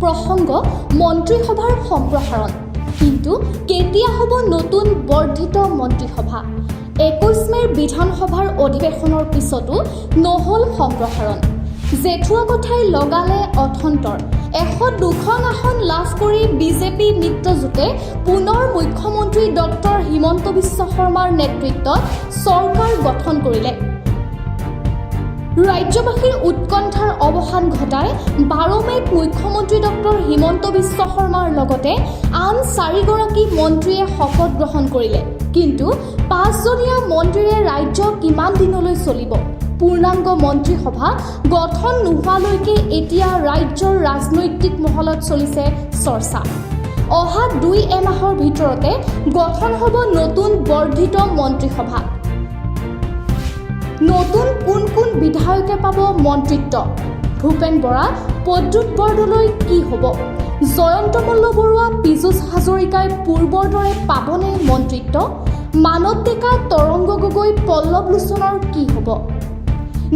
প্ৰসংগ মন্ত্ৰীসভাৰ সম্প্ৰসাৰণ। কিন্তু কেতিয়া হ'ব নতুন বৰ্ধিত মন্ত্ৰীসভা? 21 মেৰ বিধানসভাৰ অধিৱেশনৰ পিছতো নহ'ল সম্প্ৰসাৰণ। জেঠুৱা কথাই লগালে অথন্তৰ। 102খন আসন লাভ কৰি বিজেপি মিত্ৰজোঁটে পুনৰ মুখ্যমন্ত্ৰী ডক্টৰ হিমন্ত বিশ্ব শৰ্মাৰ নেতৃত্বত চৰকাৰ গঠন কৰিলে। ৰাজ্যবাসীৰ উৎকণ্ঠাৰ অৱসান ঘটাই 12 মে'ত মুখ্যমন্ত্ৰী ডক্টৰ হিমন্ত বিশ্ব শৰ্মাৰ লগতে আন 4গৰাকী মন্ত্ৰীয়ে শপত গ্ৰহণ কৰিলে। কিন্তু 5জনীয়া মন্ত্ৰীৰে ৰাজ্য কিমান দিনলৈ চলিব? পূৰ্ণাংগ মন্ত্ৰীসভা গঠন নোহোৱালৈকে এতিয়া ৰাজ্যৰ ৰাজনৈতিক মহলত চলিছে চৰ্চা। অহা 2 এমাহৰ ভিতৰতে গঠন হ'ব নতুন বৰ্ধিত মন্ত্ৰীসভা। নতুন কোন কোন বিধায়কে পাব মন্ত্ৰিত্ব? ভূপেন বৰা, প্ৰদ্যুৎ বৰদলৈ কি হ'ব? জয়ন্ত মল্ল বৰুৱা, পীযুষ হাজৰিকাই পূৰ্বৰ দৰে পাবনে মন্ত্ৰিত্ব? মানৱ ডেকা, তৰংগ গগৈ, পল্লৱ লোচনৰ কি হ'ব?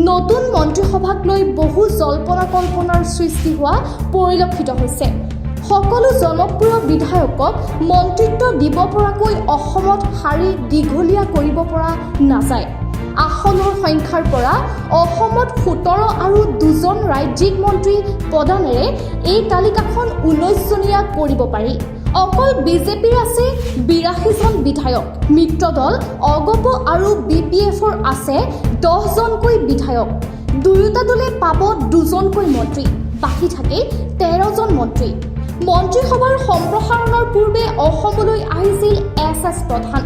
নতুন মন্ত্ৰীসভাক লৈ বহু জল্পনা কল্পনাৰ সৃষ্টি হোৱা পৰিলক্ষিত হৈছে। সকলো জনপ্ৰিয় বিধায়কক মন্ত্ৰিত্ব দিব পৰাকৈ অসমত শাৰী দীঘলীয়া কৰিব পৰা নাযায়। আসনৰ সংখ্যাৰ পৰা অসমত 17 আৰু 2জন ৰাজ্যিক মন্ত্ৰী প্ৰদানেৰে এই তালিকাখন 19জনীয়া কৰিব পাৰি। অকল বিজেপিৰ আছে 82জন বিধায়ক। মিত্ৰদল অগপ আৰু BPFৰ আছে 10জনকৈ বিধায়ক। দুয়োটা দলে পাব 2জনকৈ মন্ত্ৰী, বাকী থাকে 13জন মন্ত্ৰী। মন্ত্ৰীসভাৰ সম্প্ৰসাৰণৰ পূৰ্বে অসমলৈ আহিছিল SS প্ৰধান।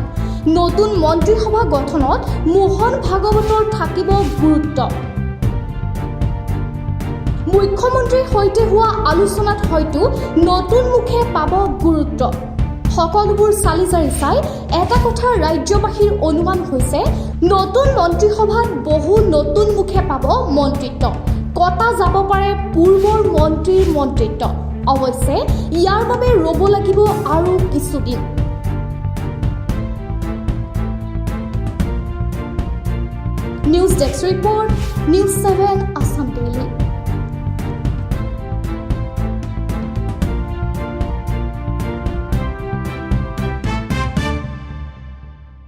নতুন মন্ত্ৰীসভা গঠনত মোহন ভাগৱতৰ থাকিব গুৰুত্ব। মুখ্যমন্ত্ৰীৰ সৈতে হোৱা আলোচনাত হয়তো নতুন মুখে পাব গুৰুত্ব। সকলোবোৰ চালি জাৰি চাই এটা কথা ৰাজ্যবাসীৰ অনুমান হৈছে, নতুন মন্ত্ৰীসভাত বহু নতুন মুখে পাব মন্ত্ৰিত্ব। কটা যাব পাৰে পূৰ্বৰ মন্ত্ৰীৰ মন্ত্ৰিত্ব। অৱশ্যে ইয়াৰ বাবে ৰ'ব লাগিব আৰু কিছুদিন। News desk report, news 7 Assam.